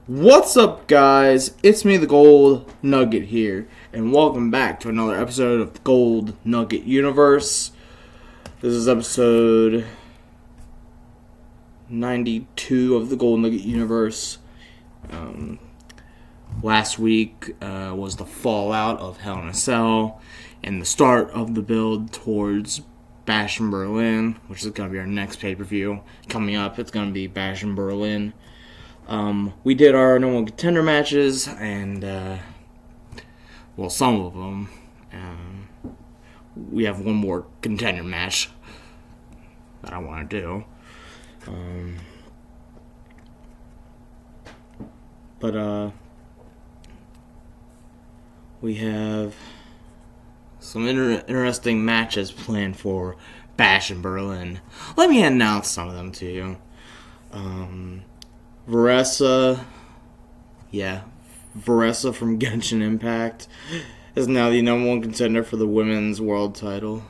What's up, guys? It's me, the Gold Nugget here, and welcome back to another episode of the Gold Nugget Universe. This is episode 92 of the Gold Nugget Universe. Last week was the fallout of Hell in a Cell and the start of the build towards Bash in Berlin, which is going to be our next pay-per-view. Coming up, it's going to be Bash in Berlin. We did our normal contender matches, and, some of them. We have one more contender match that I want to do. We have some interesting matches planned for Bash in Berlin. Let me announce some of them to you. Varesa from Genshin Impact is now the number one contender for the women's world title.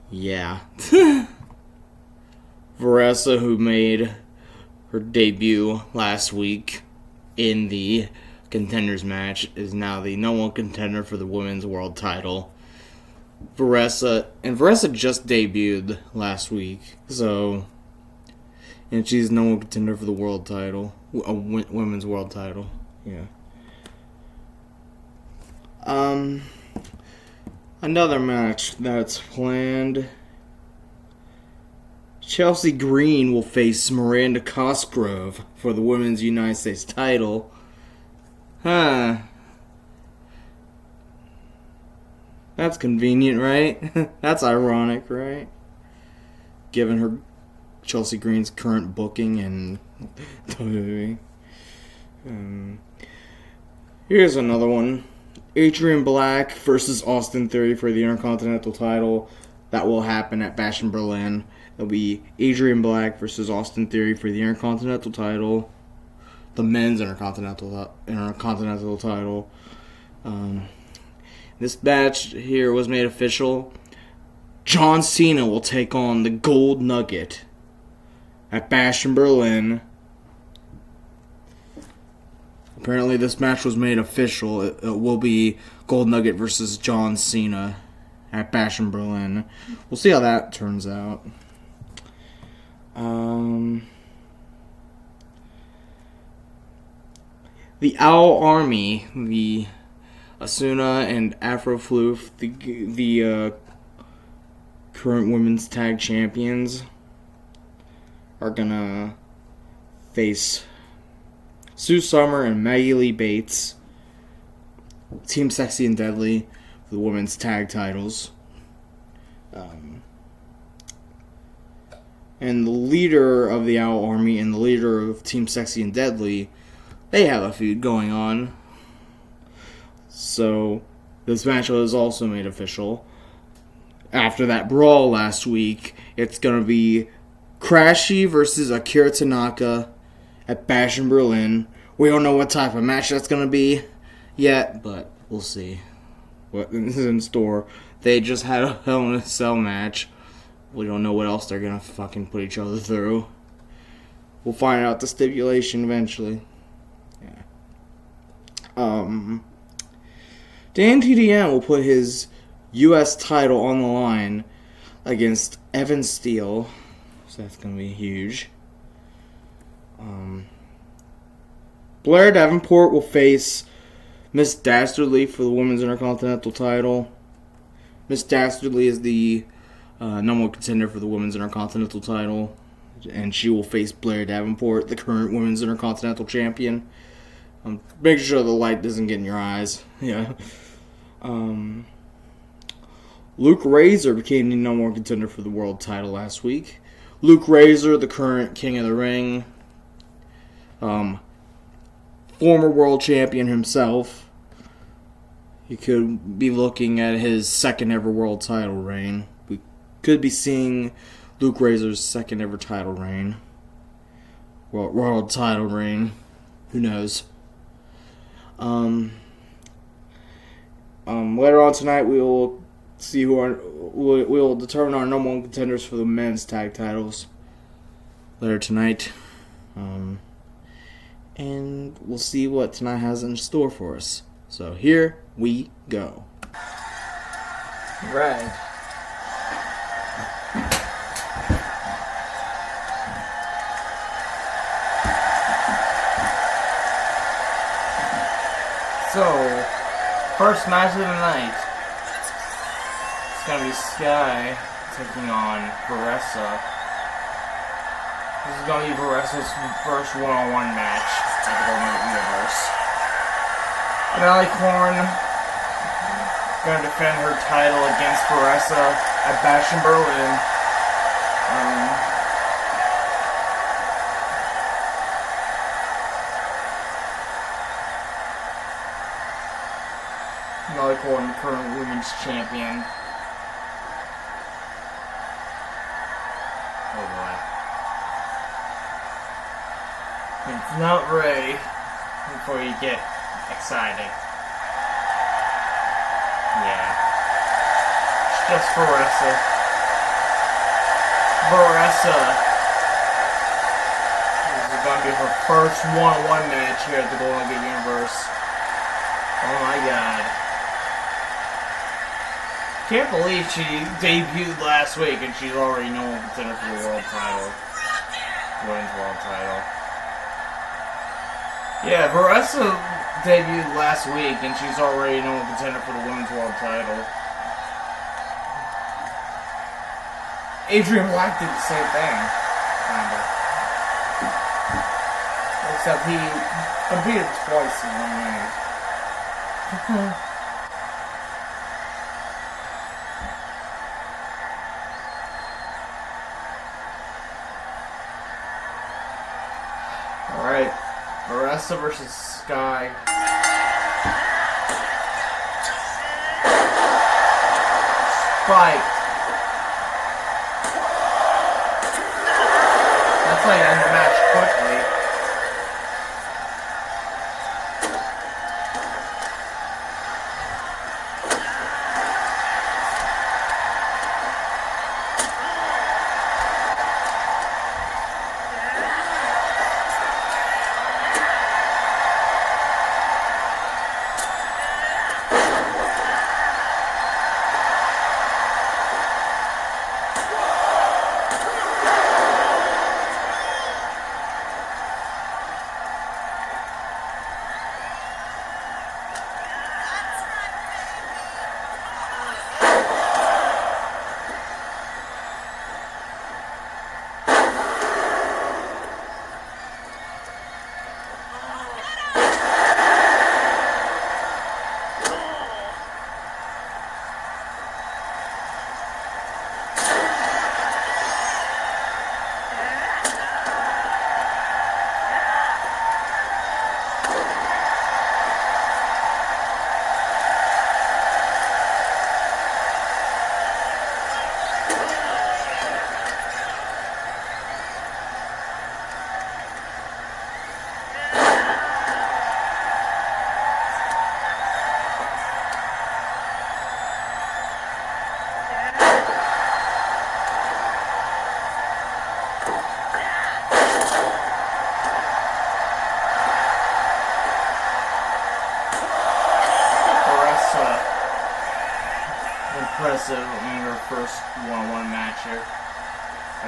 Yeah. Varesa, who made her debut last week in the contenders match, is now the number one contender for the women's world title. Varesa just debuted last week, and she's no one contender for the world title, a women's world title. Yeah. Another match that's planned. Chelsea Green will face Miranda Cosgrove for the women's United States title. That's convenient, right? That's ironic, right? Given her Chelsea Green's current booking in WWE. Here's another one. Adrian Black versus Austin Theory for the Intercontinental title. That will happen at Bash in Berlin. It'll be Adrian Black versus Austin Theory for the Intercontinental title. The men's Intercontinental title. This match here was made official. John Cena will take on the Gold Nugget at Bash in Berlin. Apparently this match was made official. It will be Gold Nugget versus John Cena at Bash in Berlin. We'll see how that turns out. The Owl Army, the Asuna and Afro Floof, the current women's tag champions, are gonna face Sue Summer and Maggie Lee Bates, Team Sexy and Deadly, for the women's tag titles. And the leader of the Owl Army and the leader of Team Sexy and Deadly, they have a feud going on. So this match was also made official. After that brawl last week, it's going to be Crashy versus Akira Tanaka at Bash in Berlin. We don't know what type of match that's going to be yet, but we'll see what is in store. They just had a Hell in a Cell match. We don't know what else they're going to fucking put each other through. We'll find out the stipulation eventually. Yeah. Dan TDM will put his U.S. title on the line against Evan Steele. So that's going to be huge. Blair Davenport will face Miss Dastardly for the Women's Intercontinental title. Miss Dastardly is the number one contender for the Women's Intercontinental title. And she will face Blair Davenport, the current Women's Intercontinental champion. Make sure the light doesn't get in your eyes. Yeah. Luke Razor became the number one contender for the world title last week. Luke Razor, the current King of the Ring, former world champion himself. You could be looking at his second ever world title reign. We could be seeing Luke Razor's second ever title reign. World title reign. Who knows? Later on tonight, we will see we'll determine our number one contenders for the men's tag titles later tonight. and we'll see what tonight has in store for us. So here we go. Right. So, first match of the night. It's gonna be Sky taking on Varessa. This is gonna be Varessa's first one-on-one match at the Nugget Universe. Natalie Korn gonna defend her title against Varessa at Bash in Berlin. Natalie Korn, the current women's champion. Oh boy. It's not ready before you get excited. Yeah. It's just Varessa. This is going to be her first one-on-one match here at the Golden Nugget Universe. Oh my god. Can't believe she debuted last week and she's already known contender for the world title. Women's world title. Yeah, Varessa debuted last week and she's already known contender for the women's world title. Adrian Black did the same thing, kinda. Except he competed twice in 1 minute. Alright, Varessa versus Sky. Spike. That's how you end the match quickly. Impressive in her first one-on-one match here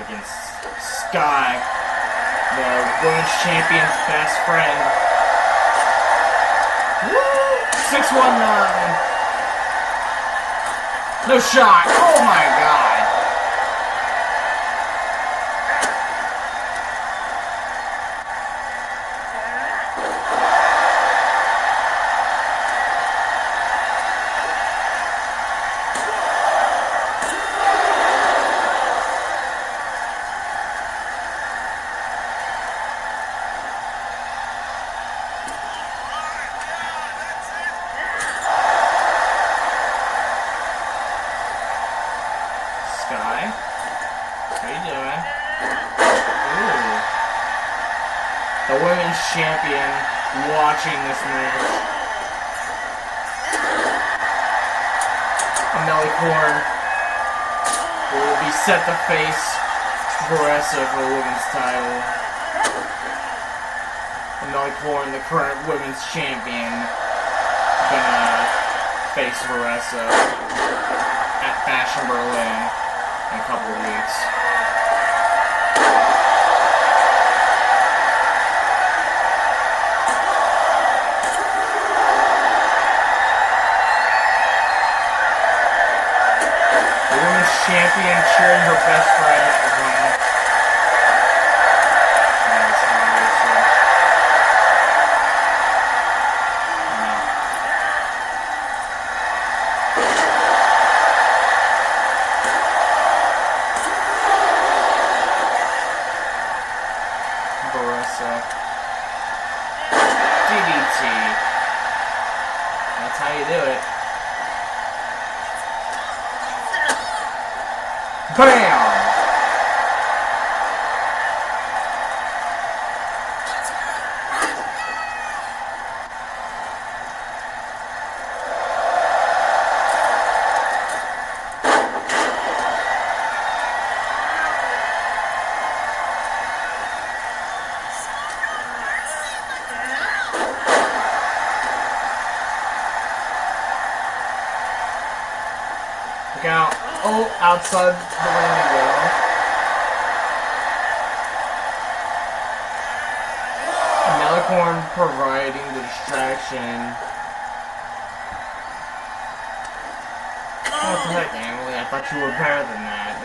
against Sky, the women's champion's best friend. Woo! 619. No shot. Oh my god. Sky, how you doing? Ooh. The women's champion watching this match. Natalie Korn will be set to face Varessa for the women's title. Natalie Corn, the current women's champion, gonna face Varessa at Bash in Berlin in a couple of weeks. The women's champion cheering her best friend win. DDT. That's how you do it. BAM! Look out. Oh, outside the ring you go. Melicorn providing the distraction. What the heck, Emily? I thought you were better than that.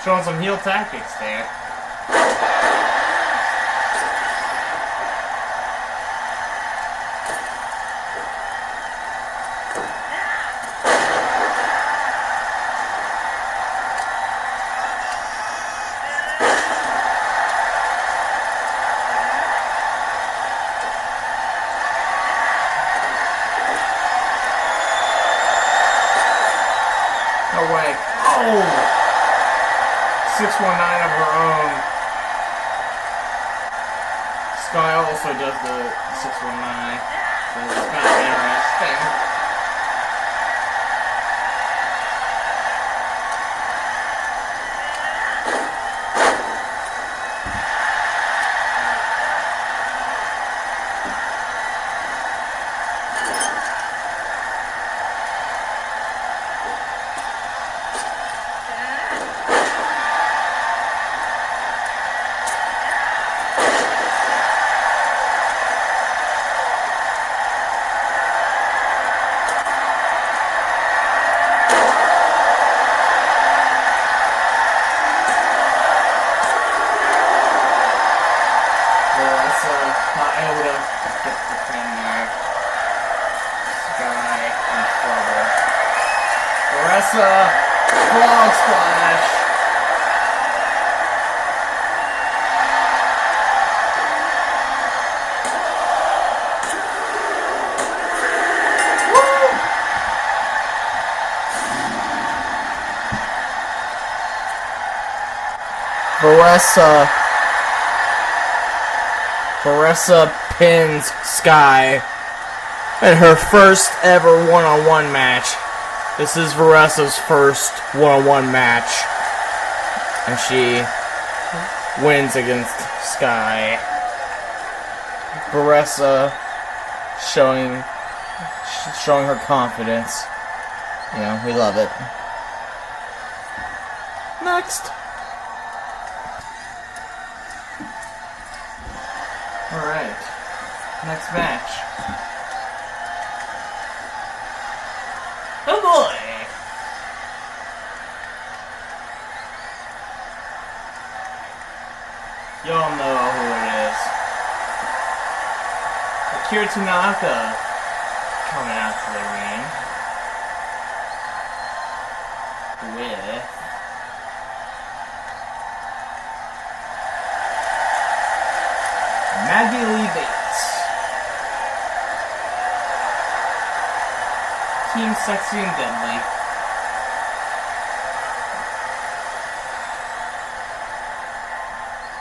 Showing some heel tactics there. No way. Oh! 619 of her own. Sky also does the 619. So it's kind of interesting. Not able to get the pin there. Sky in trouble. Varessa, frog splash. Woo! Varessa pins Sky in her first ever one-on-one match. This is Varessa's first one-on-one match, and she wins against Sky. Varessa showing her confidence. You know, we love it. Next. Alright, next match. Oh boy! Y'all know who it is. Akira Tanaka coming out to the ring with Maggie Lee Bates. Team Sexy and Deadly.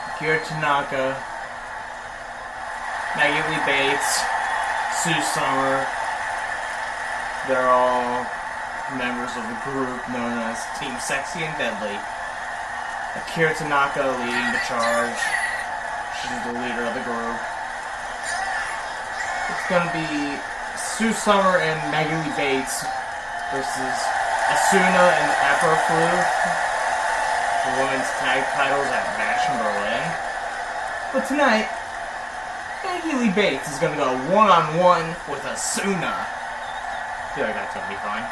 Akira Tanaka. Maggie Lee Bates. Sue Summer. They're all members of the group known as Team Sexy and Deadly. Akira Tanaka leading the charge. She's the leader of the group. going to be Sue Summer and Maggie Lee Bates versus Asuna and Afro Flute. The women's tag titles at Bash in Berlin. But tonight, Maggie Lee Bates is going to go one-on-one with Asuna. I feel like that's going to be fun.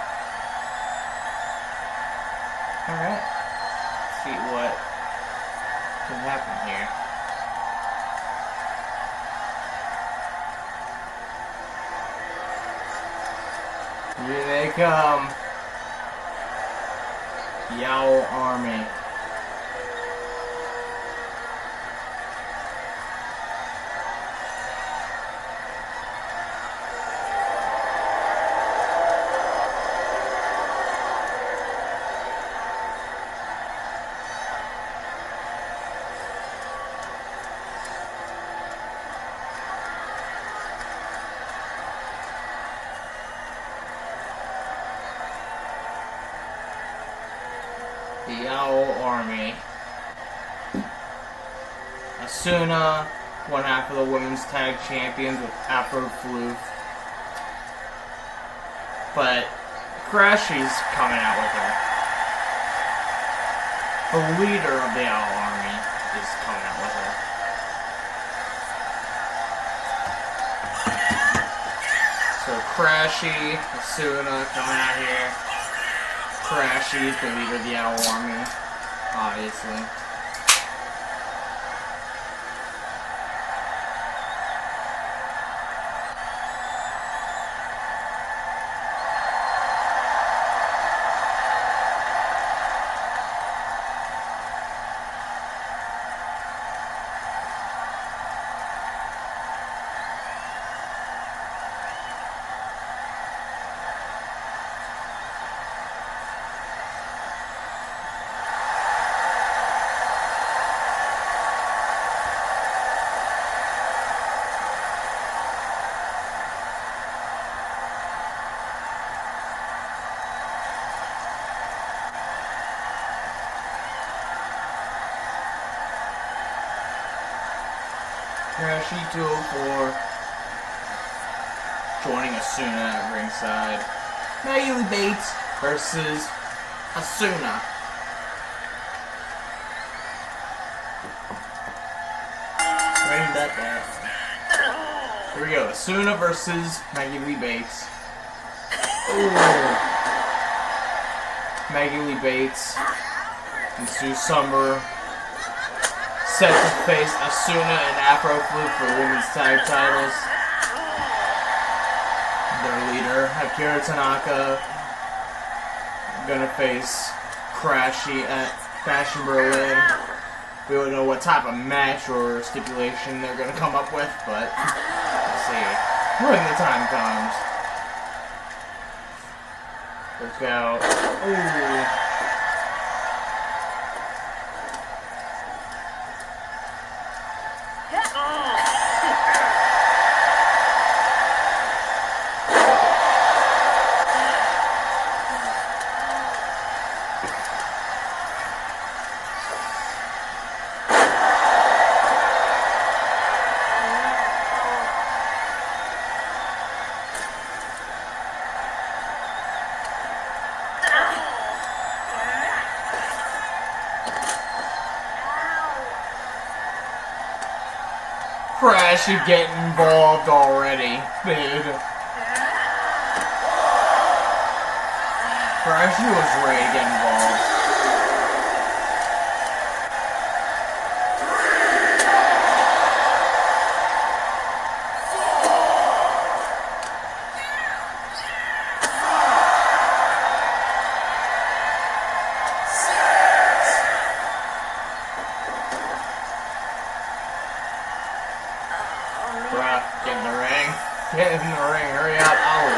Alright. Let's see what can happen here. Here they come. Yowl Army. The Yowl Army. Asuna, one half of the women's tag champions with Afro Floof. But Crashy's coming out with her. The leader of the Yowl Army is coming out with her. So Crashy, Asuna coming out here. Crashy is the leader of the Yowl Army, obviously. Crashy 204 joining Asuna at ringside. Maggie Lee Bates versus Asuna. Bring that back. Here we go. Asuna versus Maggie Lee Bates. Ooh. Maggie Lee Bates and Sue Summer set to face Asuna and Afro Flute for women's tag titles. Their leader, Akira Tanaka, gonna face Crashy at Bash in Berlin. We don't know what type of match or stipulation they're gonna come up with, but we'll see when the time comes. Let's go. Ooh. Crashy getting involved already, dude. Crashy was ready to get involved. Get in the ring. Get in the ring. Hurry up. Oh.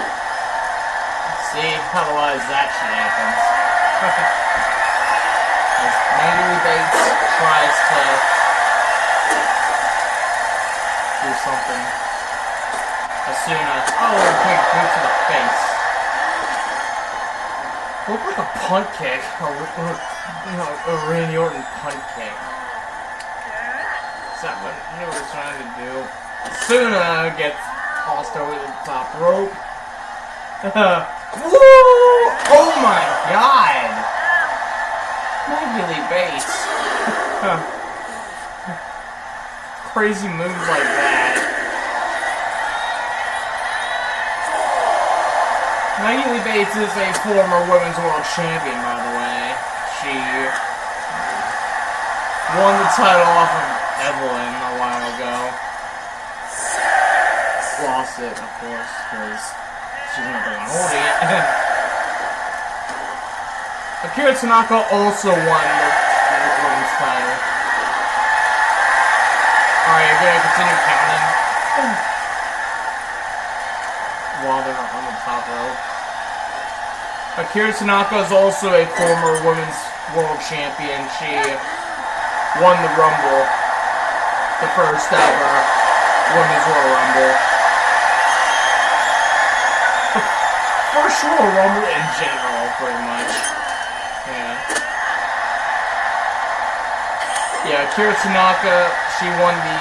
See? Otherwise that shit happens. As Maggie Lee Bates tries to do something. Asuna. Oh, big boot to the face. Looked like a punt kick. A Randy Orton punt kick. Is that what he was trying to do? Asuna gets tossed over the top rope. Woo! Oh my god! Maggie Bates. Crazy moves like that. Maggie Bates is a former Women's World Champion, by the way. She won the title off of Evelyn a while ago. Lost it, of course, because she's not the one holding it. Akira Tanaka also won the women's title. Alright, you're gonna continue counting while they're on the top rope. Akira Tanaka is also a former Women's World Champion. She won the Rumble, the first ever Women's Royal Rumble. First Royal Rumble in general, pretty much. Yeah, Akira Tanaka, she won the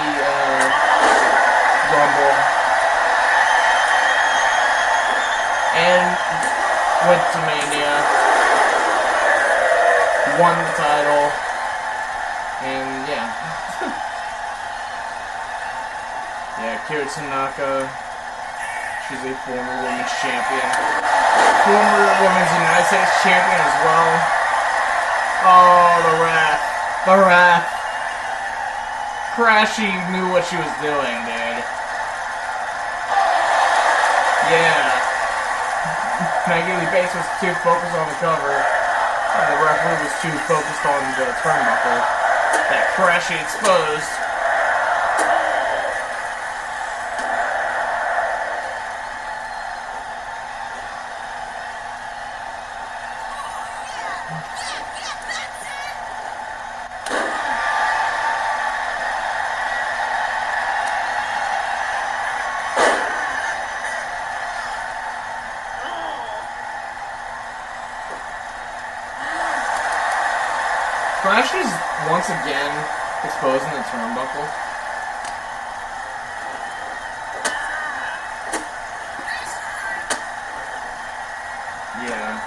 Rumble. And went to Mania. Won the title. And yeah. Yeah, Akira Tanaka. She's a former women's champion. Former women's United States champion as well. Oh, the ref. The ref. Crashy knew what she was doing, dude. Yeah. Maggie Bates was too focused on the cover. And the referee was too focused on the turnbuckle that Crashy exposed. Crash is once again exposing the turnbuckle. Yeah.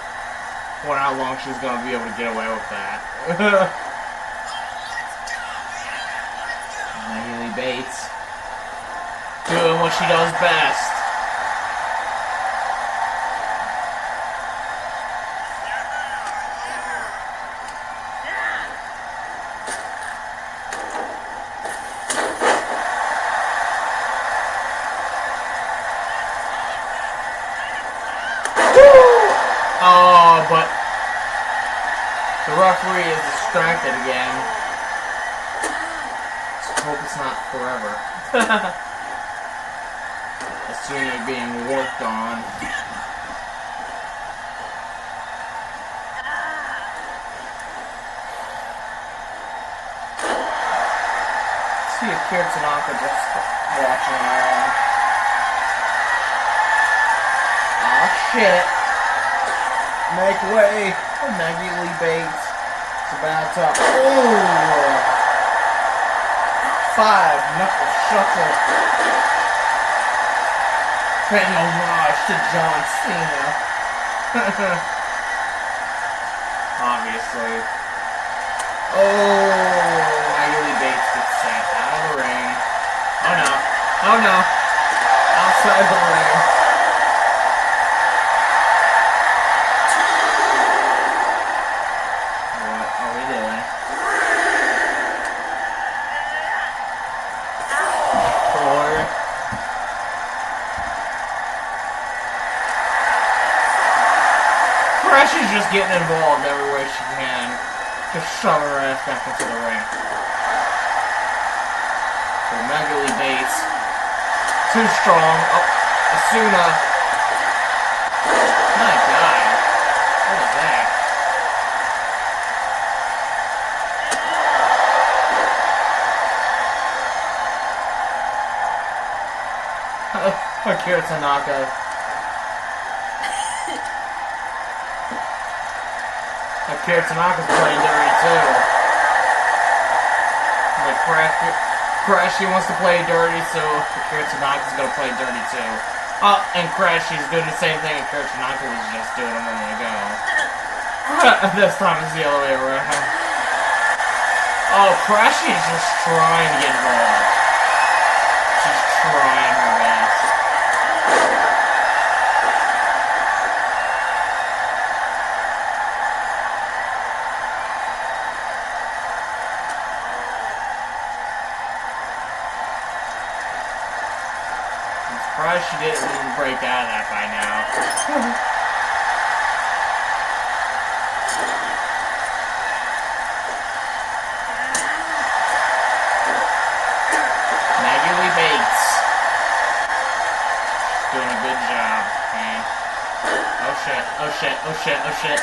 Wonder how long she's gonna be able to get away with that. Maggie Bates doing what she does best. Oh, but the referee is distracted again. Let's hope it's not forever. Assuming they're being worked on. Let's see if Akira Tanaka just watching around. Oh shit. Make way for Maggie Lee Bates. It's about to. Ooh! 5 knuckle shuffle. Paying homage to John Cena. Obviously. Oh! Maggie Lee Bates gets sent out of the ring. Oh no. Oh no. Outside the ring. She's just getting involved every way she can. Just shove her ass back into the ring. So Maggie Lee Bates. Too strong. Oh, Asuna. My god. What is that? Akira Tanaka. Akira Tanaka's playing dirty too. Crashy wants to play dirty, so Akira Tanaka's gonna play dirty too. Oh, and Crashy's doing the same thing Akira Tanaka was just doing a moment ago. This time it's the other way around. Oh, Crashy's just trying to get involved. She's trying her best. I'm surprised she didn't even break out of that by now. Doing a good job, man. Oh shit, oh shit, oh shit, oh shit.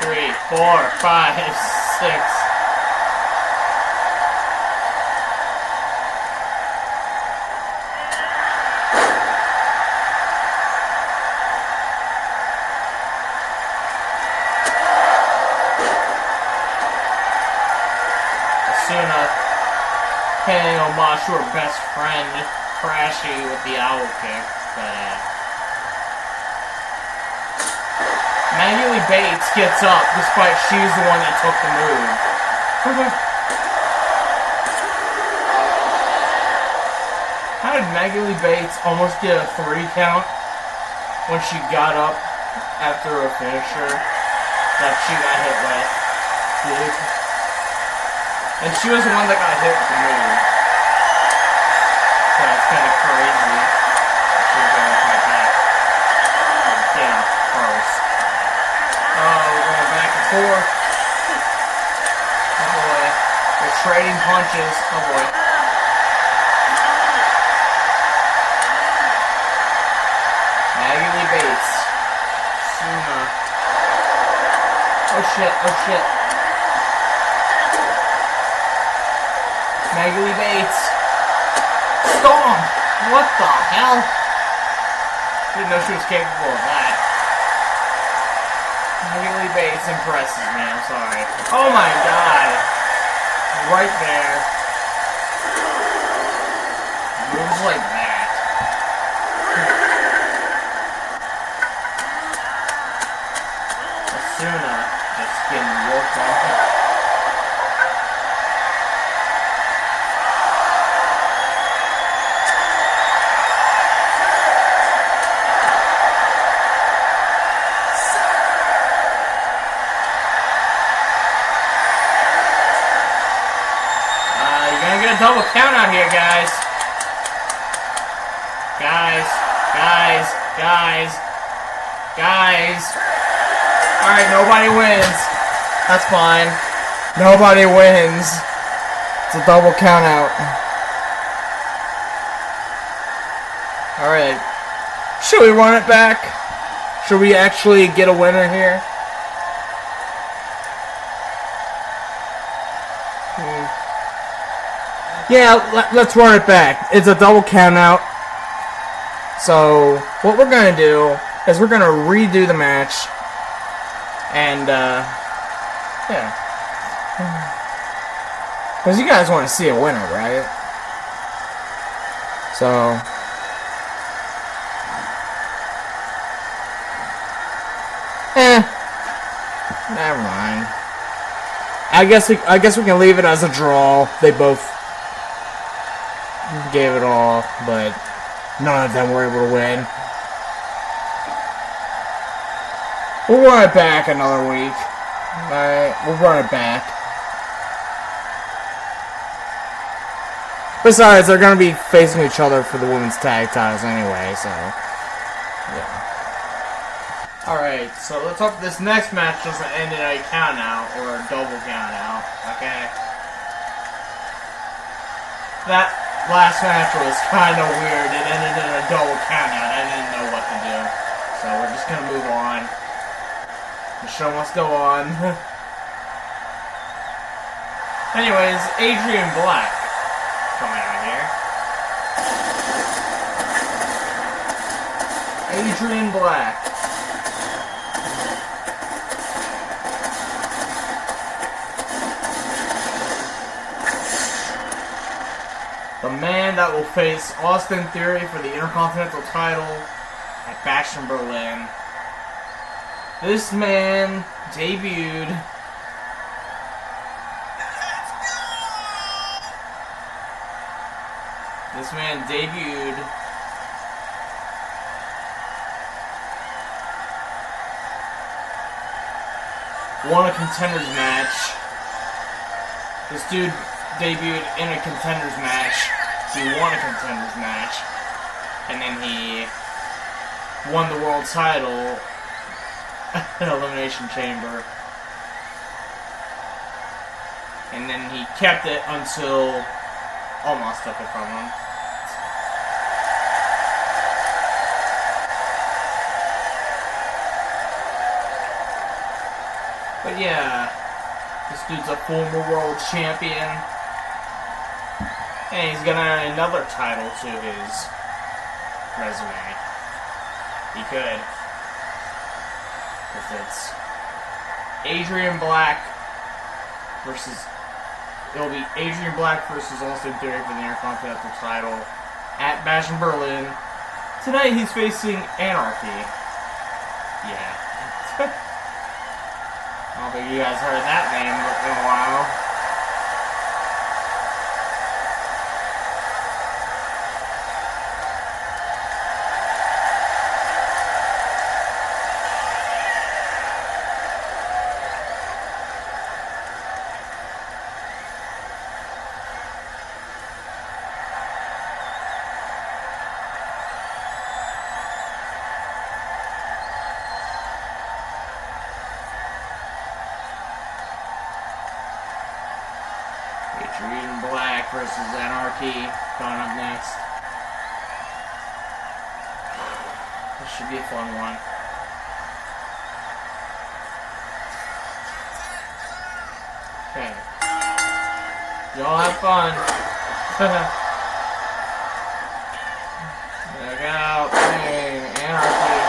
3, 4, 5, 6. Asuna paying homage to her best friend, Crashy, with the owl kick. But, Maggie Lee Bates gets up despite she's the one that took the move. How did Maggie Lee Bates almost get a 3 count when she got up after a finisher that she got hit with? Dude. And she was the one that got hit with the move. So it's kind of crazy. Forth. Oh boy. They're trading punches. Oh boy. Maggie Lee Bates. Suna. Oh shit, oh shit. Maggie Lee Bates. Storm! What the hell? Didn't know she was capable of that. Maggie Lee Bates impresses me, I'm sorry. Oh my god! Right there. Moves like that. Asuna just getting worked on. A double count out here, guys. Guys. Alright, nobody wins. That's fine. Nobody wins. It's a double count out. Alright. Should we run it back? Should we actually get a winner here? Yeah, let's run it back. It's a double count out. So, what we're going to do is we're going to redo the match. And, yeah. Because you guys want to see a winner, right? So, never mind. I guess we can leave it as a draw. They both gave it all, but none of them were able to win. We'll run it back another week. Alright, we'll run it back. Besides, they're going to be facing each other for the women's tag titles anyway, so yeah. Alright, so let's hope this next match doesn't end in a count out or a double count out, okay? That last match was kind of weird. It ended in a double count out. I didn't know what to do. So we're just going to move on. The show must go on. Anyways, Adrian Black coming out here. Adrian Black. man that will face Austin Theory for the Intercontinental title at Bash in Berlin. This man debuted won a contenders match. This dude debuted in a contenders match. He won a contenders match. And then he won the world title in Elimination Chamber. And then he kept it until almost took it from him. But yeah, this dude's a former world champion. And he's gonna add another title to his resume. He could. Because it's Adrian Black versus... It'll be Adrian Black versus Austin Theory for the Intercontinental title at Bash in Berlin. Tonight he's facing Anarchy. Yeah. I don't think you guys heard that name in a while. Adrian Black versus Anarchy coming up next. This should be a fun one. Okay. Y'all have fun. Look out. Hey, Anarchy.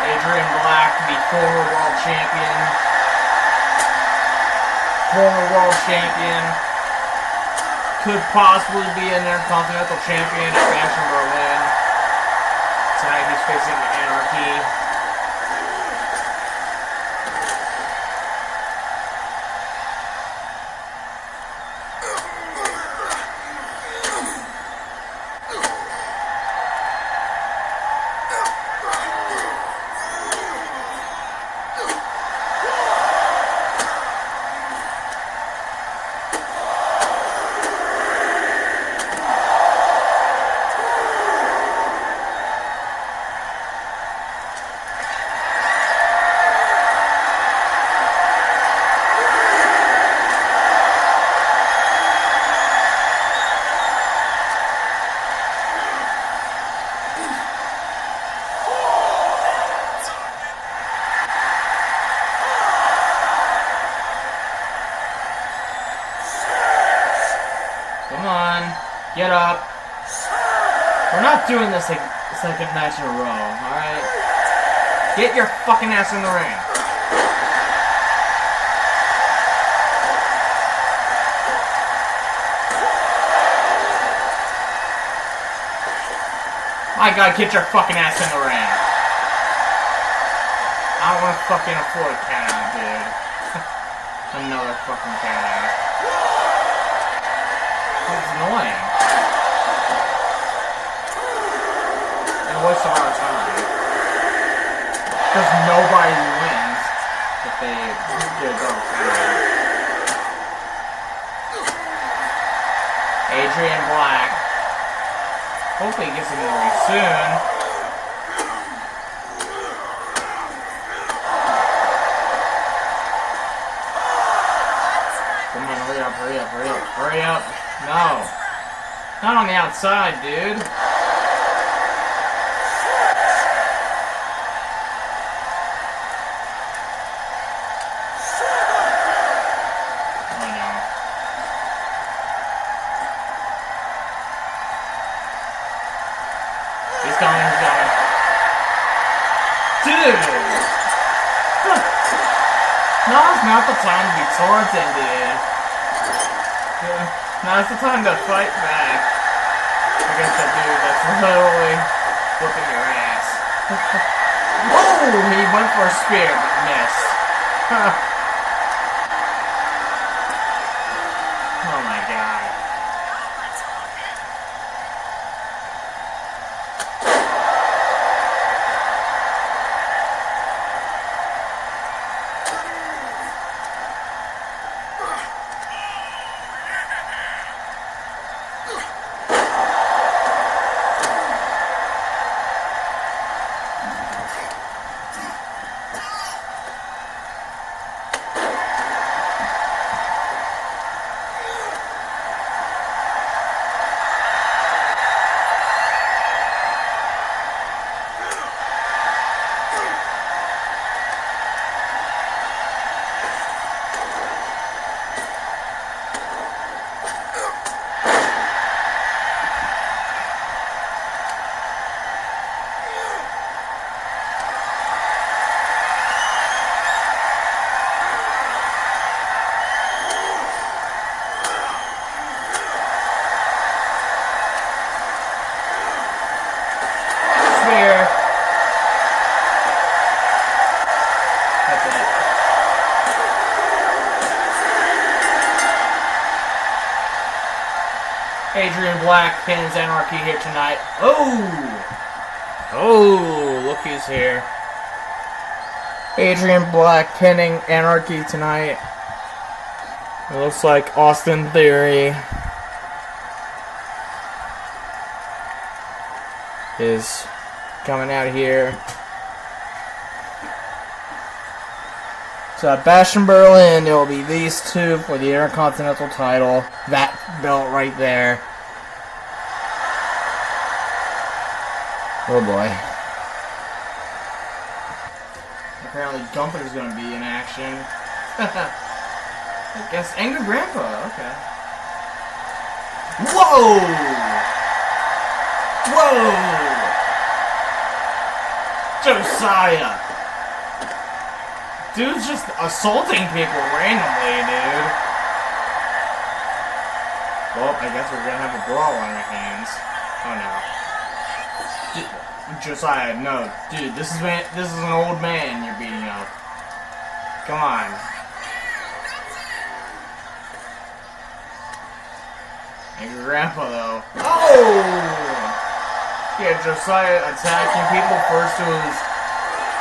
Adrian Black, the former world champion, could possibly be an Intercontinental champion at Bash in Berlin. Tonight he's facing Anarchy. Come on, get up. We're not doing this like second match in a row, alright? Get your fucking ass in the ring. My god, get your fucking ass in the ring. I don't want to fucking afford a cat out, dude. Another fucking cat out. It's annoying. And waste a lot of time. Because nobody wins if they get a double count. Adrian Black. Hopefully he gets in the ring soon. Come on, hurry up, hurry up, hurry up, hurry up. No. Not on the outside, dude. He's coming, he's coming. Dude! Huh. Now's not the time to be taunting, dude. Now's the time to fight back against that dude that's literally whooping your ass. Oh! He went for a spear, but missed. Oh my god. Adrian Black pins Anarchy here tonight. Oh, look who's here. Adrian Black pinning Anarchy tonight. It looks like Austin Theory is coming out here. So at Bash in Berlin, it will be these two for the Intercontinental title. That belt right there. Oh boy. Apparently Gunther's going to be in action. I guess Angry Grandpa, okay. Whoa! Whoa! Josiah! Dude's just assaulting people randomly, dude. Well, I guess we're gonna have a brawl on our hands. Oh no. Josiah, no. Dude, this is an old man you're beating up. Come on. Angry Grandpa, though. Oh! Yeah, Josiah attacking people. First it was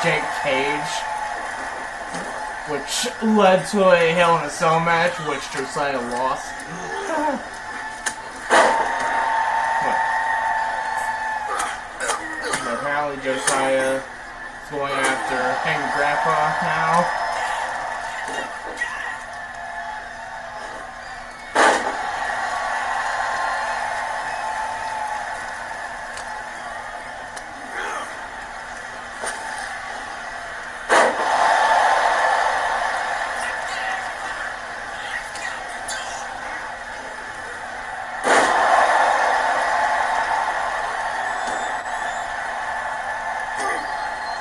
Jake Cage, which led to a Hell in a Cell match, which Josiah lost. But apparently Josiah is going after Angry Grandpa now.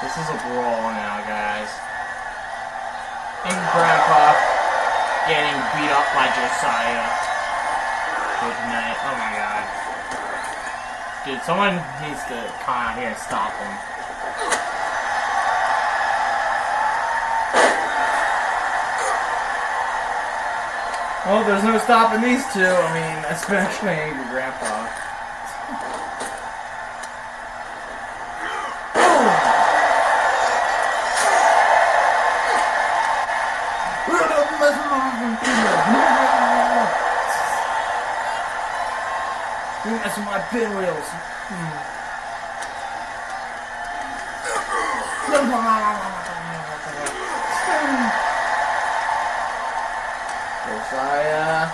This is a brawl now, guys. Angry Grandpa getting beat up by Josiah. Good night. Oh my god. Dude, someone needs to come out here and stop him. Well, there's no stopping these two. I mean, especially Angry Grandpa. That's my pinwheels. Josiah.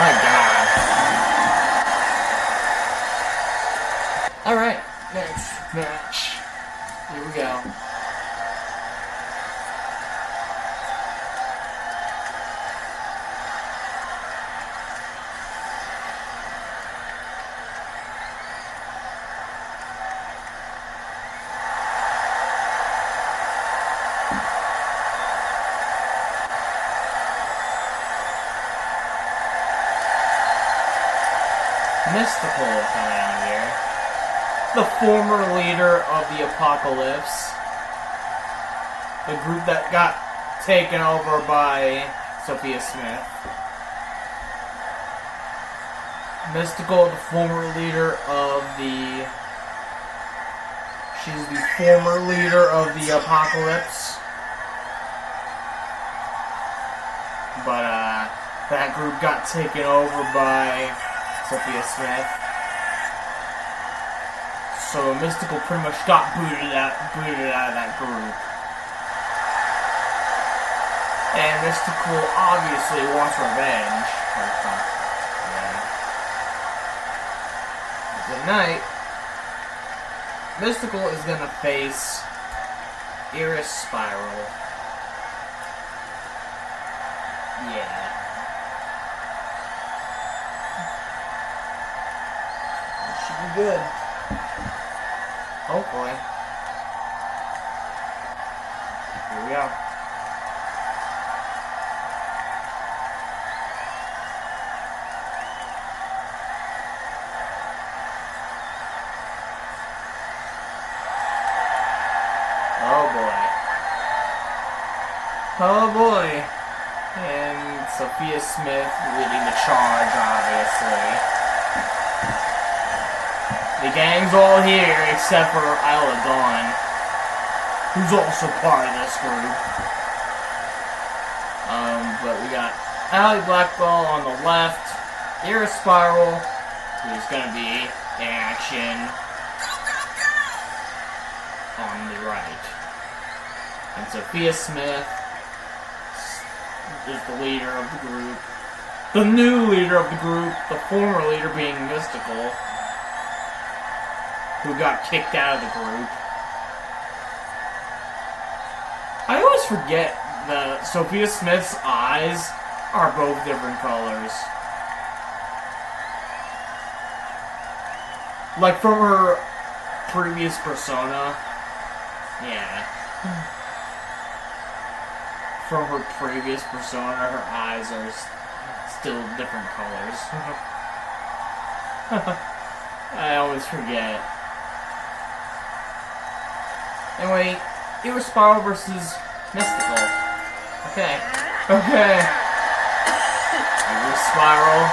My God. Alright, next match. Here we go. Mystical coming out here. The former leader of the Apocalypse. The group that got taken over by Sophia Smith. Mystical, the former leader of the... She's the former leader of the Apocalypse. But, that group got taken over by Sophia Smith. So Mystical pretty much got booted out of that group. And Mystical obviously wants revenge. Yeah. Tonight, Mystical is gonna face Iris Spiral. Yeah. Good. Hopefully. Here we go. Oh boy. Oh boy. And Sophia Smith leading the charge, obviously. The gang's all here except for Isla Dawn, who's also part of this group. But we got Allie Blackball on the left, Iris Spiral, who's gonna be in action on the right. And Sophia Smith is the leader of the group. The new leader of the group, the former leader being Mystical, who got kicked out of the group. I always forget that Sophia Smith's eyes are both different colors. Like from her previous persona. Yeah. From her previous persona, her eyes are still different colors. I always forget. Anyway, Iris Spiral versus Mystical. Okay. Iris Spiral.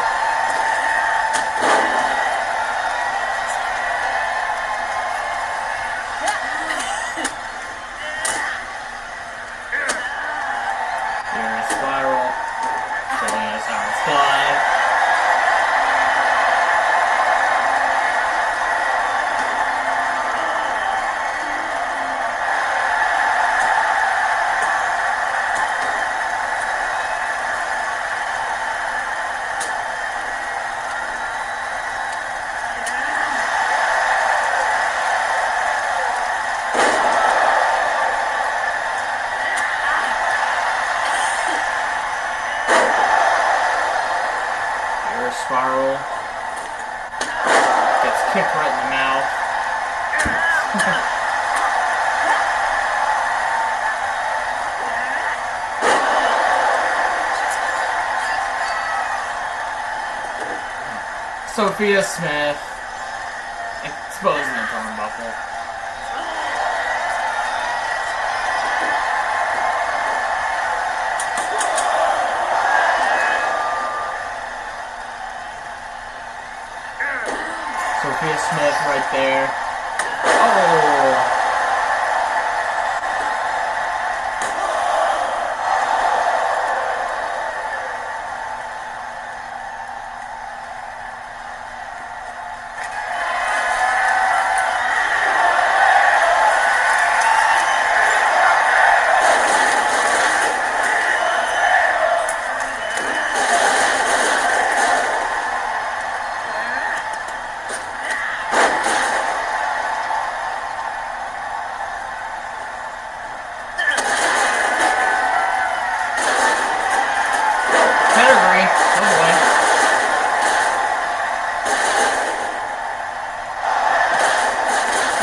Iris Spiral. Showing us how it's done. Spiral gets kicked right in the mouth. Sophia Smith exposing the turnbuckle. Sophia Smith right there. Oh!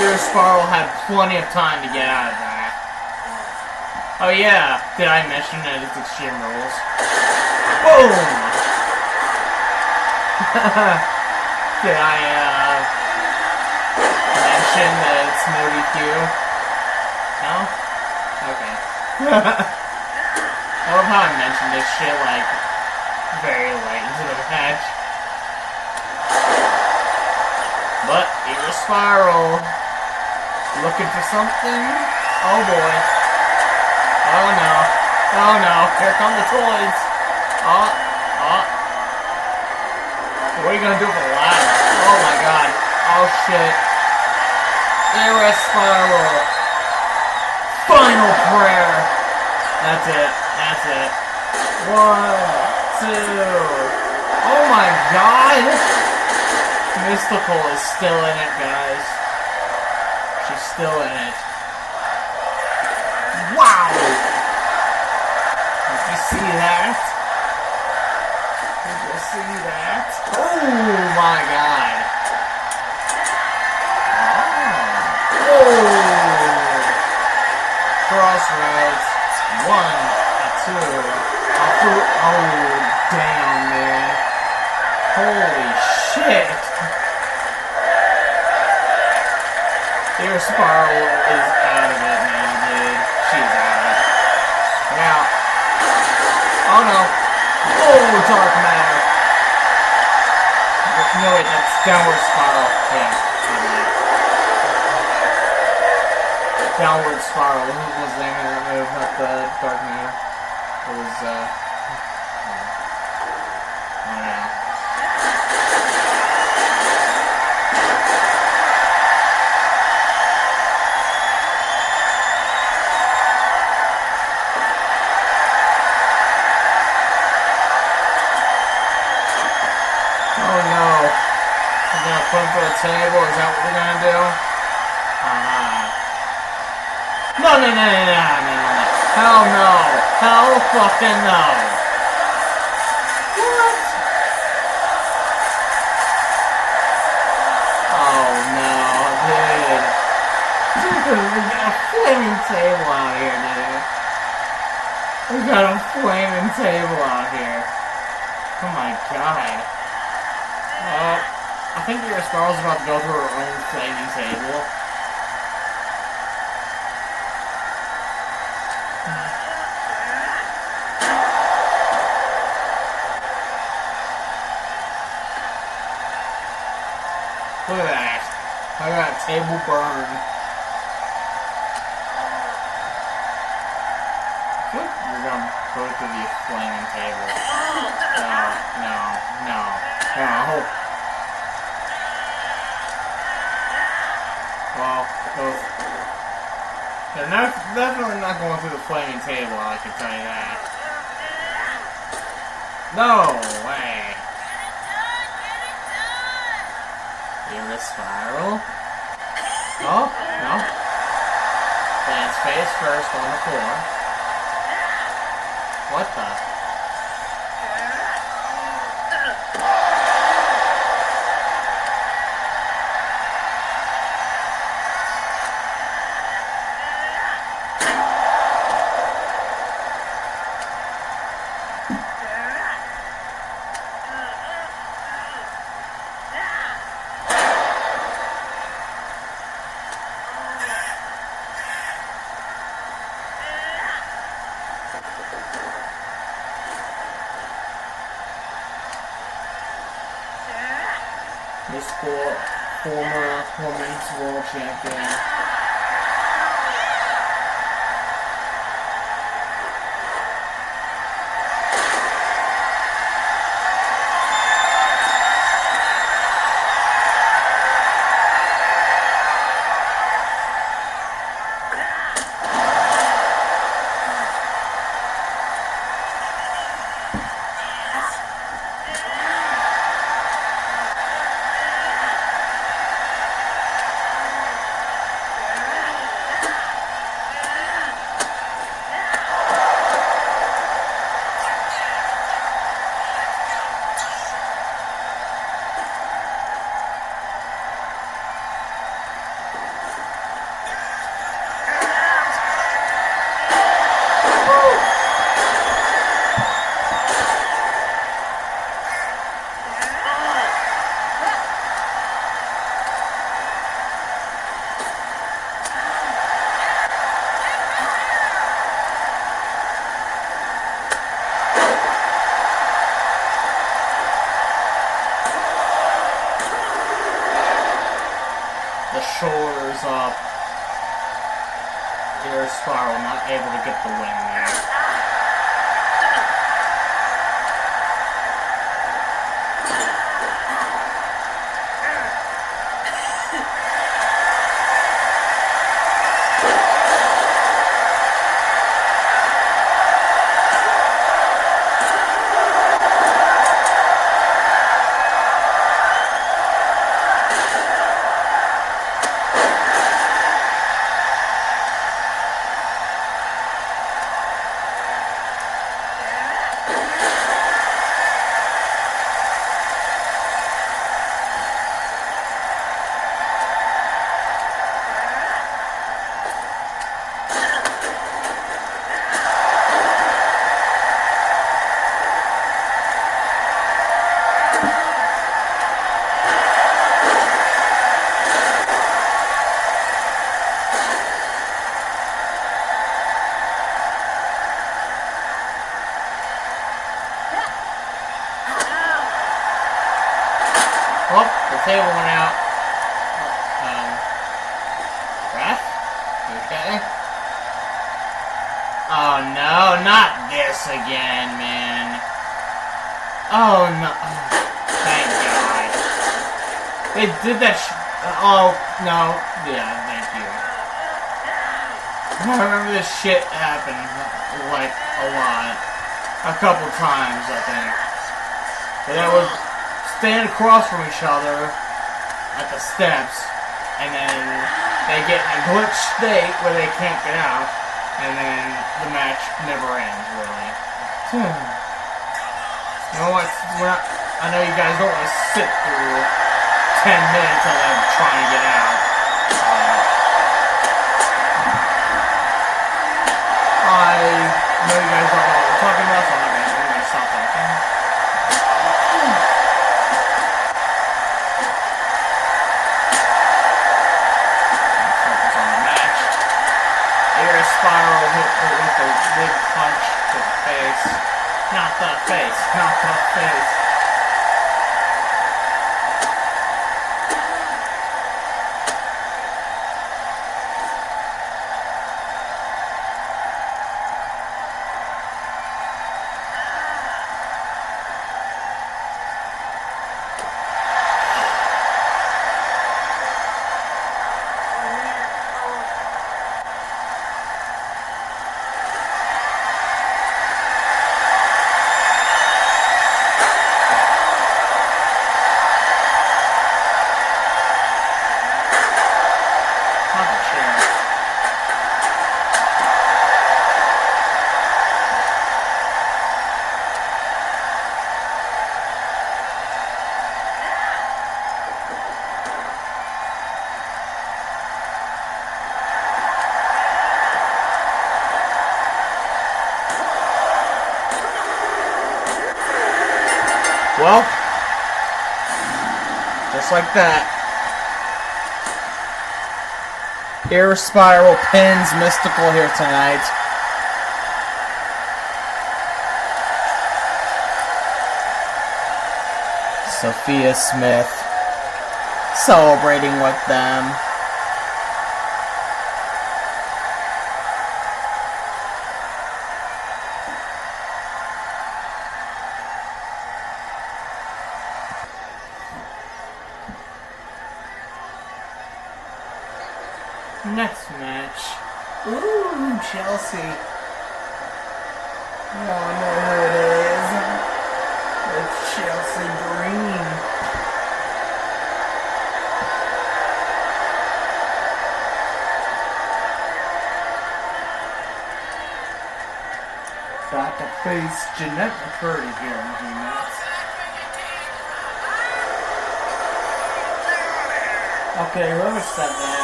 Your Spiral had plenty of time to get out of that. Oh yeah, did I mention that it's Extreme Rules? Boom! Did I mention that it's no DQ? No? Okay. I love how I mentioned this shit like very late into the match. But here's Spiral. Looking for something? Oh boy. Oh no. Oh no. Here come the toys. Oh. What are you gonna do with the ladder? Oh my god. Oh shit. Here's Spiral. Final prayer. That's it. That's it. 1, 2. Oh my god. Mystical is still in it, guys. She's still in it. Wow! Did you see that? Did you see that? Oh my god. Oh! Crossroads. 1, 2. Oh, damn, man. Holy shit. Your Spiral is out of it now, dude. She's out of it. Now. Oh no. Oh, Dark Matter. No, wait, that's Downward Spiral. Yeah. Downward Spiral. What was the name of that move? Not the Dark Matter. It was, oh no. Oh no. We're gonna put him for the table? Is that what we're gonna do? No. Hell no. Hell fucking no. What? Oh no, dude. Dude, we got a flaming table out here, dude. We got a flaming table out here. Oh my god. I think your Spiral's about to go through her own flaming table. Look at that. Look at that table burn. I feel like you're gonna go through the flaming table. No. Well, they're definitely not going through the flaming table, I can tell you that. No way. Here's a Spiral. Oh, no. Lands face first on the floor. What the? This former women's world champion. shoulders up. Air Spiral not able to get the win there. Oh, the table went out. Ref? Okay. Oh no, not this again, man. Oh no. Thank God. They did that oh, no. Yeah, thank you. I remember this shit happened, like, a lot. A couple times, I think. But that was stand across from each other at the steps, and then they get in a glitch state where they can't get out, and then the match never ends, really. You know what? I know you guys don't want to sit through 10 minutes of them trying to get out. I know you guys don't know what I'm talking about, so I'm going to stop talking. Spiral hit with a big punch to the face. Not the face, not the face. Well, just like that. Air Spiral pins Mystical here tonight. Sophia Smith celebrating with them. Next match. Ooh, Chelsea. Oh, I know who it is. It's Chelsea Green. Got to face Jeanette McCurdy here in a few minutes. Okay, whoever said that.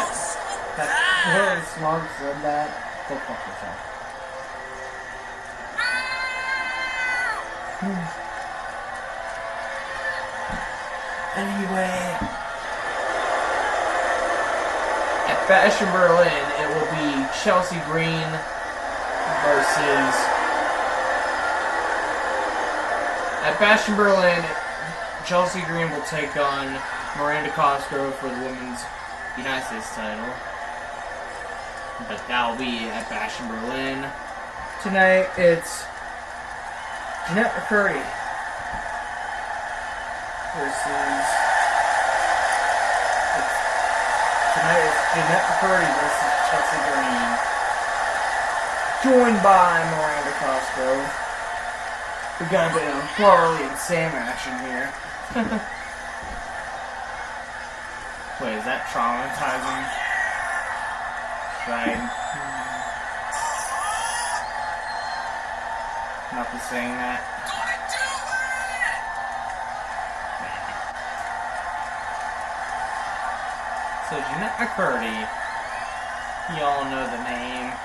Whoever smart said that, go fuck yourself. Anyway, at Bash in Berlin, it will be Chelsea Green versus. At Bash in Berlin, Chelsea Green will take on Miranda Cosgrove for the women's United States title. But that'll be at Bash in Berlin. Tonight it's Jeanette McCurdy versus. Tonight it's Jeanette McCurdy versus Chelsea Green. Joined by Miranda Cosgrove. We got a bit of Farley and Sam action here. Wait, is that traumatizing? Should I not be saying that? So Jeanette McCurdy, y'all know the name.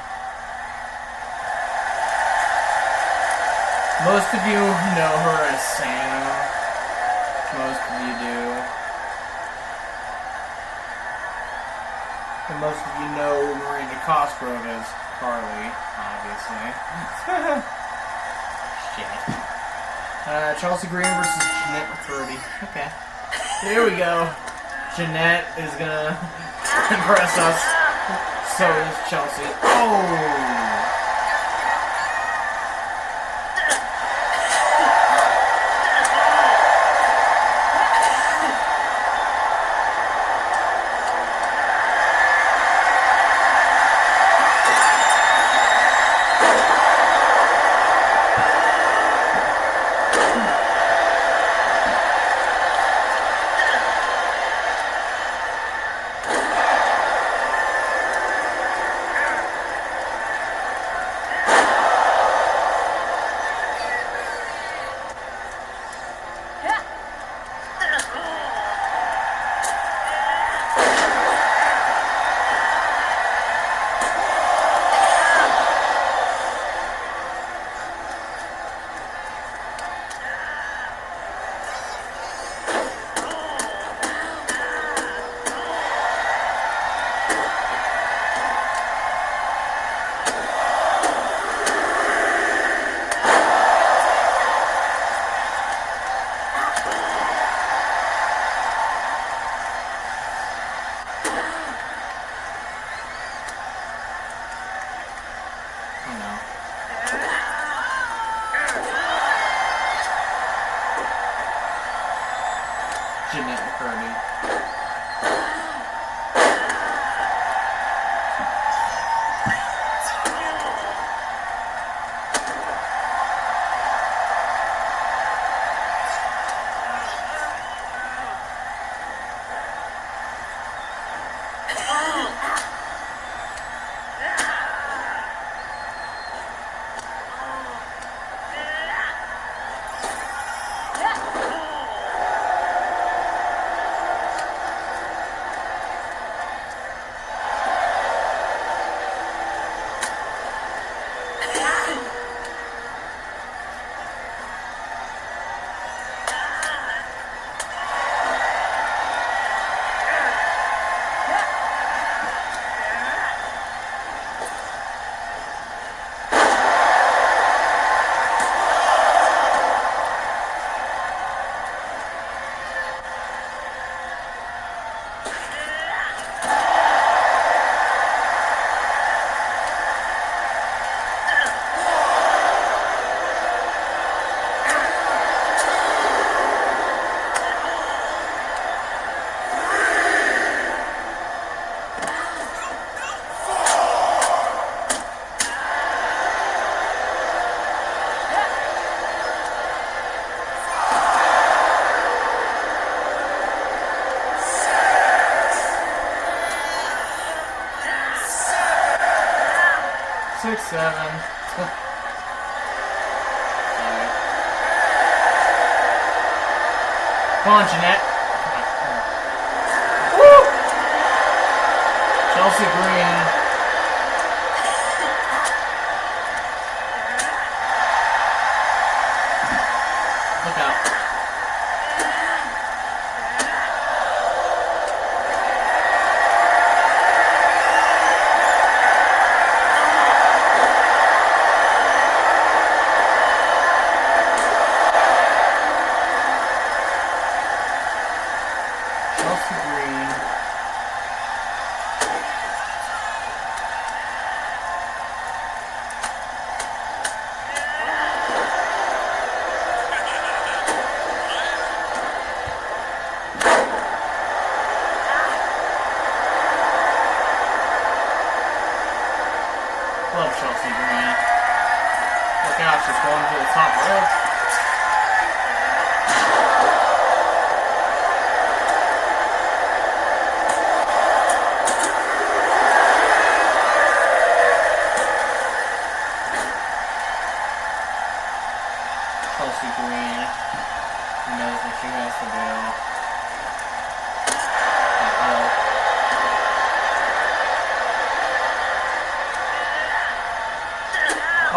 Most of you know her as Sam. Most of you do. And most of you know Miranda Cosgrove as Carly, obviously. Shit. Chelsea Green versus Jeanette McCurdy. Okay. Here we go. Jeanette is gonna impress us. So is Chelsea. Oh! Jeanette McCurdy. Six, seven. Come on, Jeanette. Woo! Chelsea Green. Look out.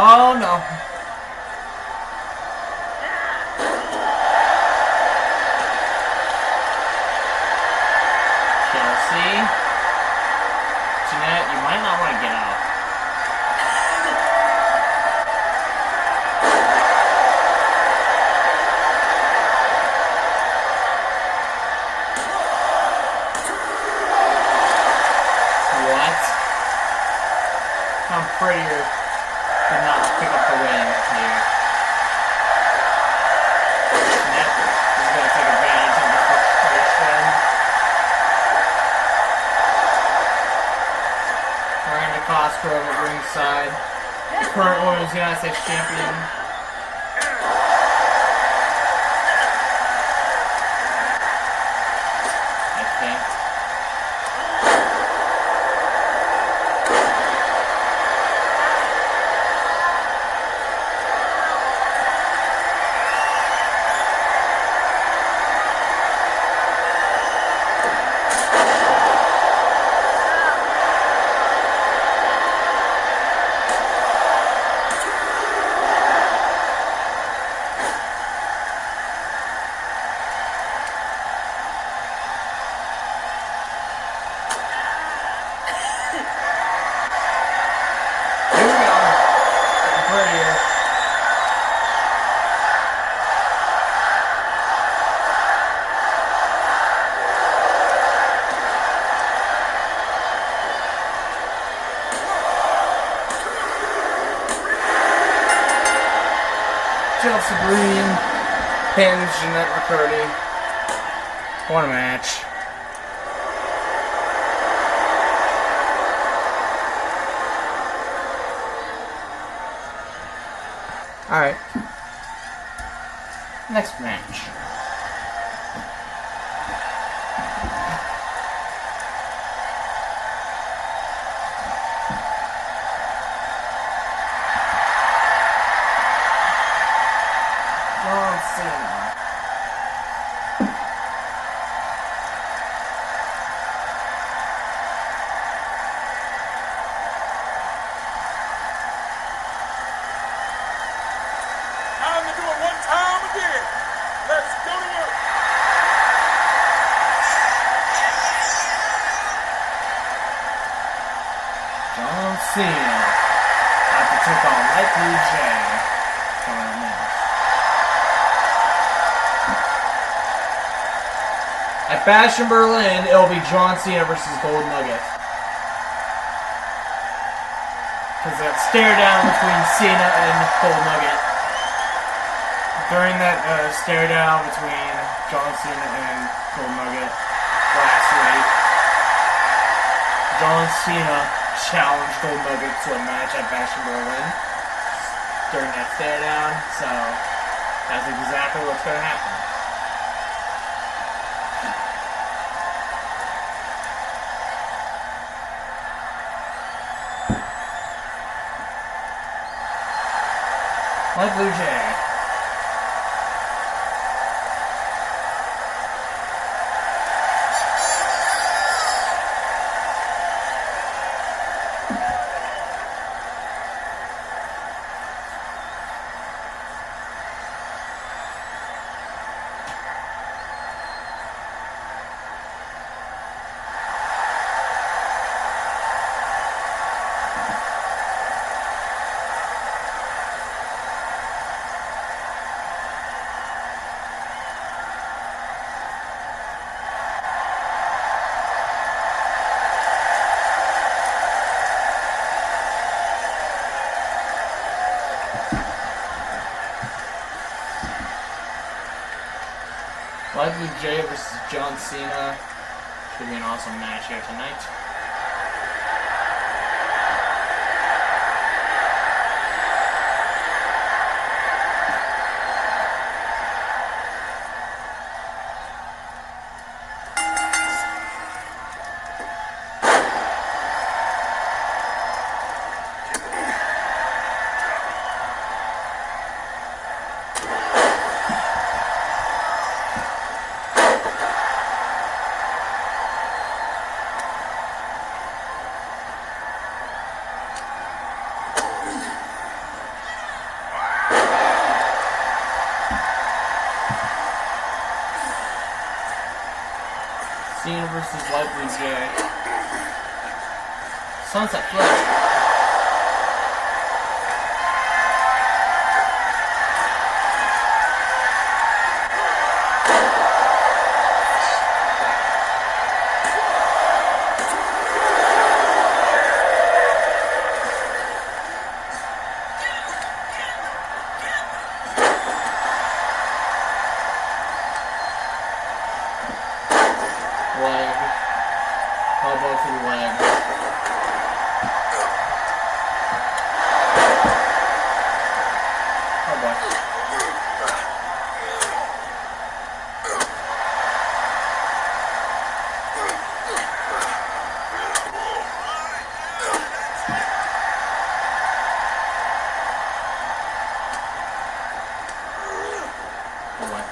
Oh no. Chelsea. Jeanette, you might not want to get out. I'm prettier did not pick up the win here. Jeanette is going to take advantage of the frustration. Miranda Cosgrove at ringside. Current Women's United States Champion. I think. Chelsea Green pins Jeanette McCurdy. What a match. Alright. Next match. John Cena. Time to do it one time again. Let's go to work. John Cena have to take on Mike J. Coming up next. At Bash in Berlin, it'll be John Cena versus Gold Nugget. Because that stare down between Cena and Gold Nugget. During that stare down between John Cena and Gold Nugget last week, John Cena challenged Gold Nugget to a match at Bash in Berlin during that stare down, so that's exactly what's going to happen. Like Blue Jay. Likely J versus John Cena. Should be an awesome match here tonight. Cena versus Light Blue Jay. Sunset Flip. Leg. Elbow to the leg. Oh boy. Oh boy.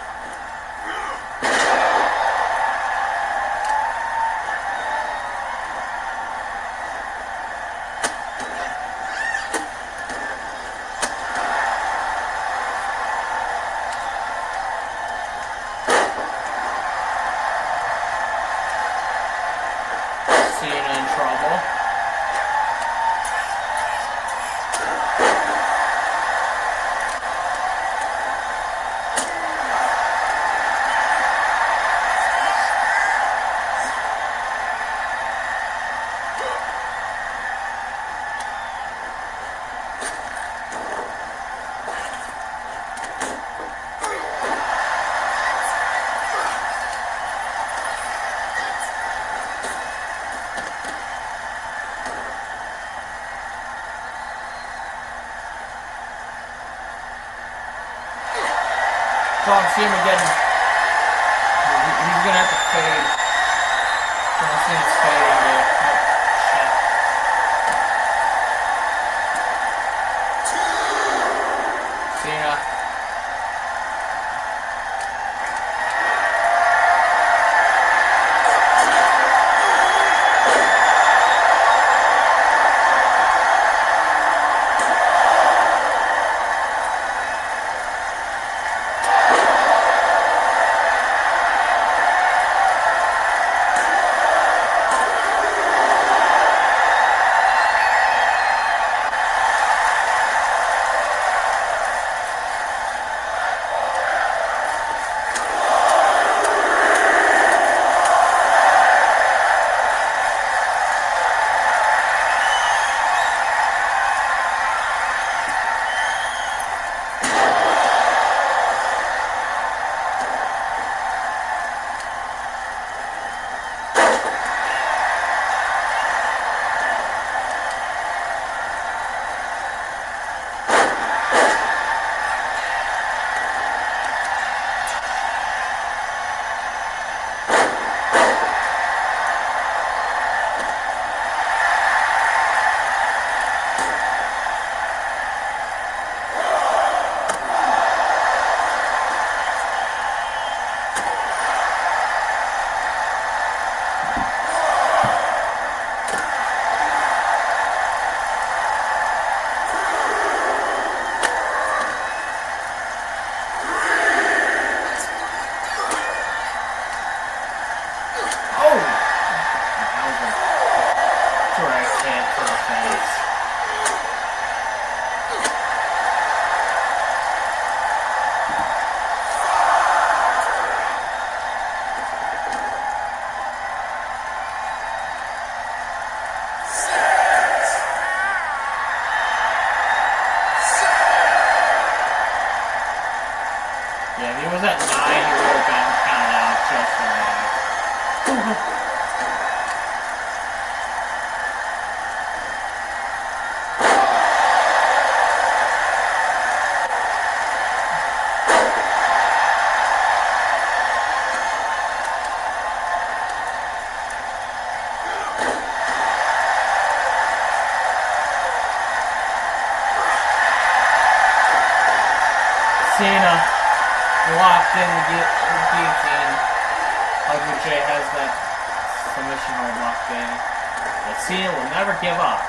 Cena in trouble. John Cena getting. He's gonna have to fade. John Cena's fading there. Oh, shit. Cena. Yeah, if he was at 9, he would have gotten counted out just for that. Cena locked in the guillotine. Ugly Jay has that submission hold locked in. But Cena will never give up.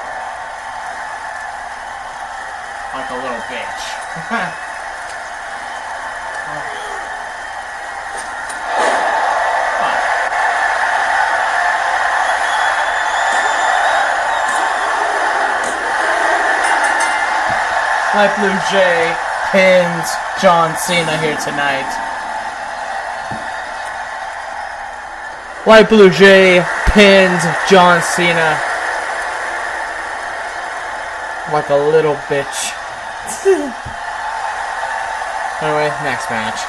Like a little bitch. White Blue Jay pins John Cena here tonight. White Blue Jay pins John Cena like a little bitch. Anyway, next match.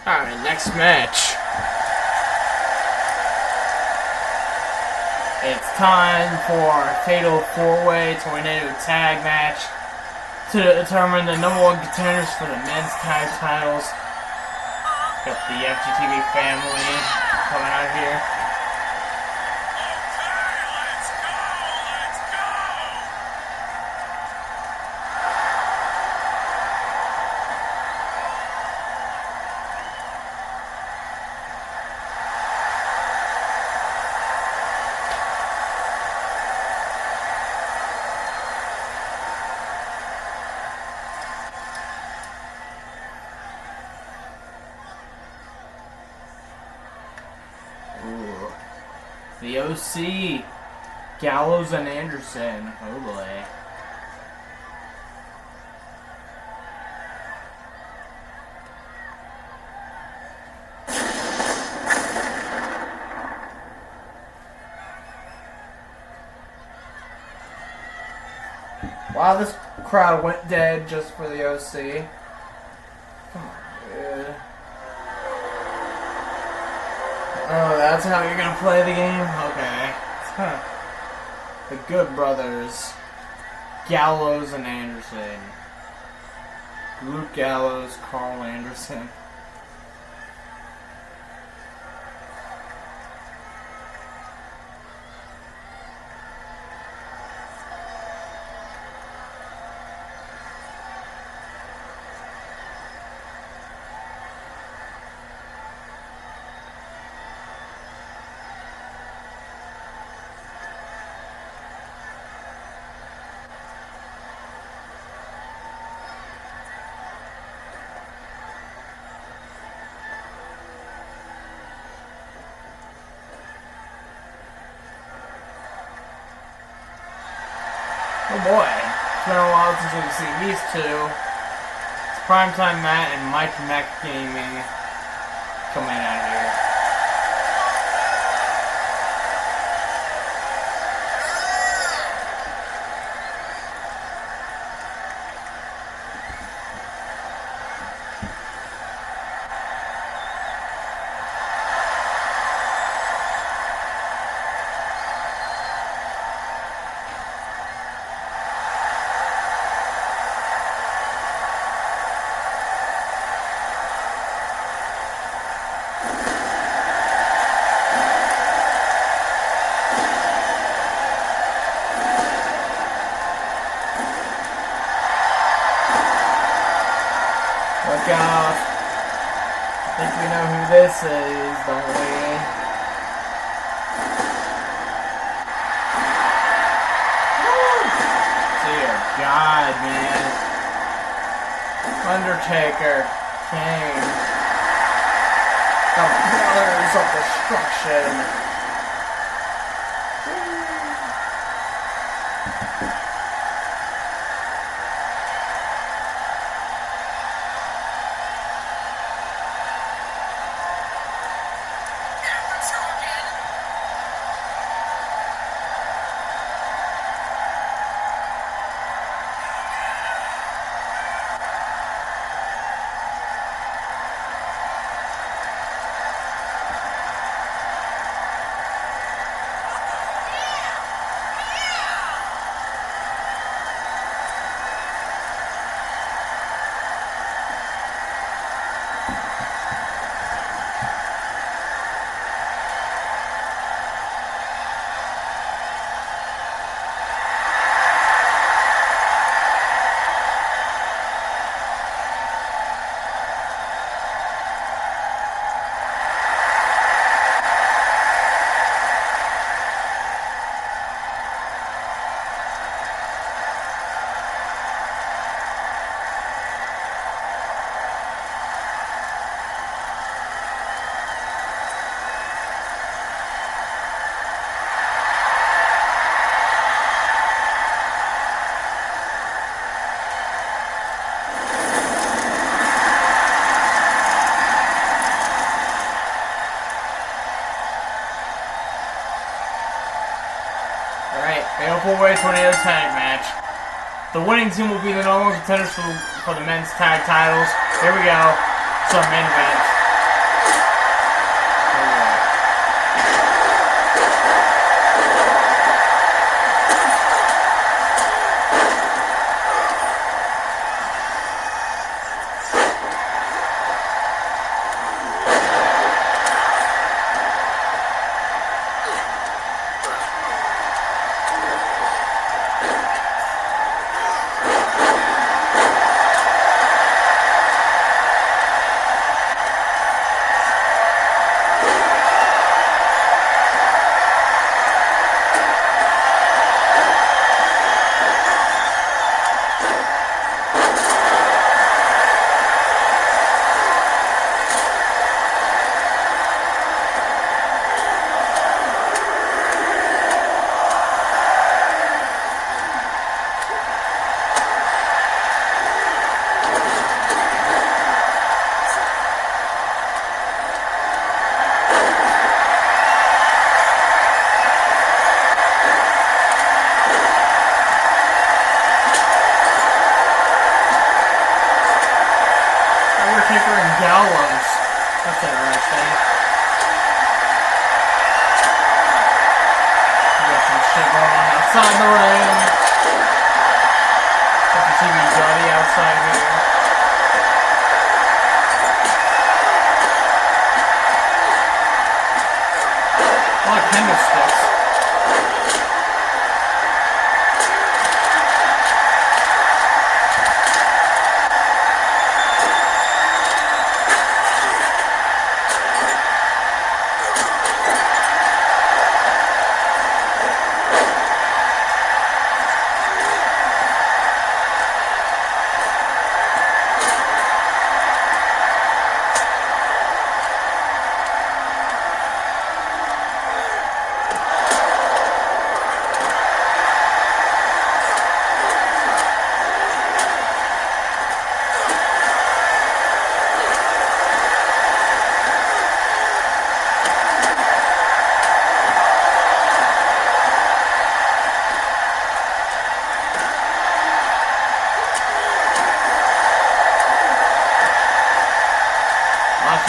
Alright, next match. It's time for a Fatal 4-Way Tornado Tag match to determine the number one contenders for the men's tag titles. Got the FGTV family coming out here. The OC, Gallows and Anderson. Oh boy. Wow, this crowd went dead just for the OC. Come on, dude. Oh, that's how you're gonna play the game? Okay. The Good Brothers. Gallows and Anderson. Luke Gallows, Carl Anderson. Oh boy, it's been a while since we've seen these two. It's Primetime Matt and Mike Mac Gaming coming out here. Look out. I think we know who this is, don't we? Dear God, man. Undertaker, Kane. The Brothers of Destruction. Fatal 4-Way Tornado Tag Match. The winning team will be the number one contenders for the men's tag titles. Here we go. Some main event. Gallows. That's interesting. We got some shit going on outside the ring. Got the TV Duddy outside here. A lot of candlesticks.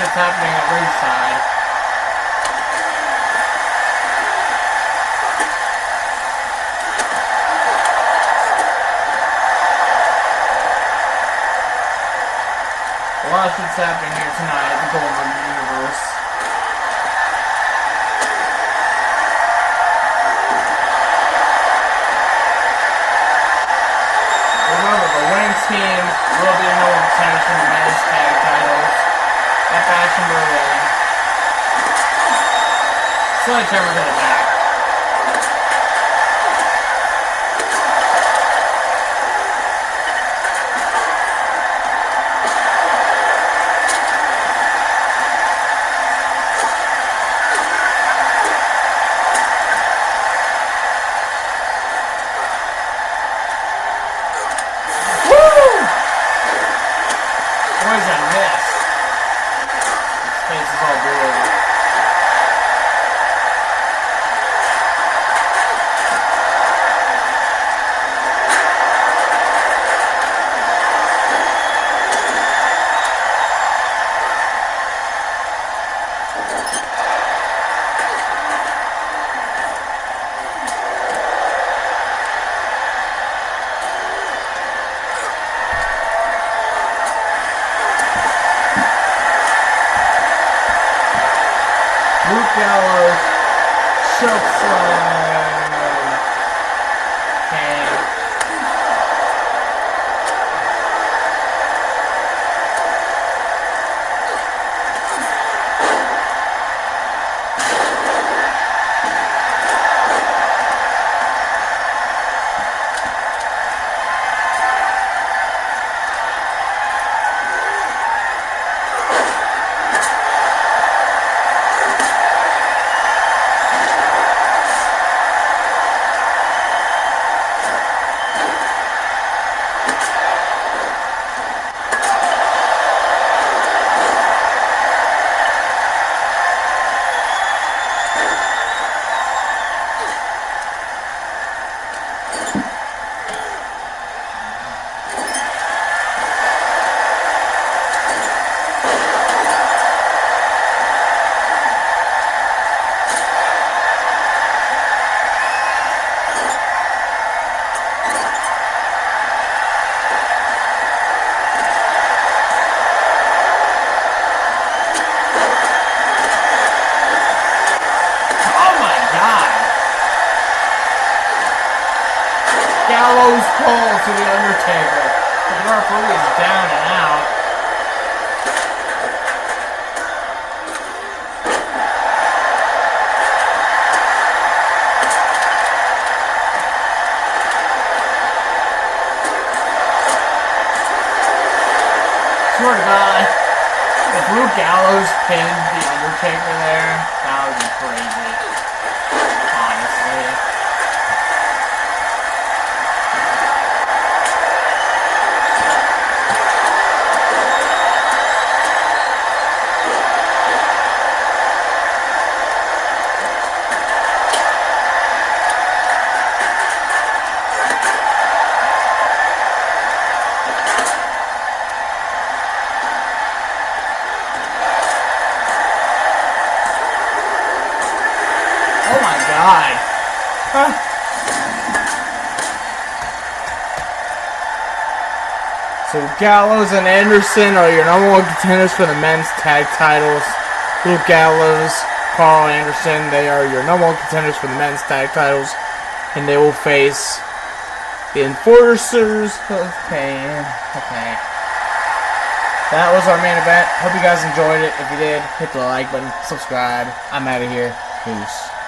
What's happening at ringside? A lot of shit's happening here tonight at the Golden Universe. Remember, the winning team will be the number one contender for the men's tag titles at Fashion Berlin. Sledgehammer to the back. Gallows, choke slam. Okay. gallows pole to the Undertaker. The referee is down and out. Swear to God, if Luke Gallows pinned the Undertaker there, that would be crazy. Honestly. Oh my God. Huh. So Gallows and Anderson are your number one contenders for the men's tag titles. Luke Gallows, Carl Anderson, they are your number one contenders for the men's tag titles. And they will face the Enforcers of Pain. Okay. That was our main event. Hope you guys enjoyed it. If you did, hit the like button, subscribe. I'm out of here. Peace.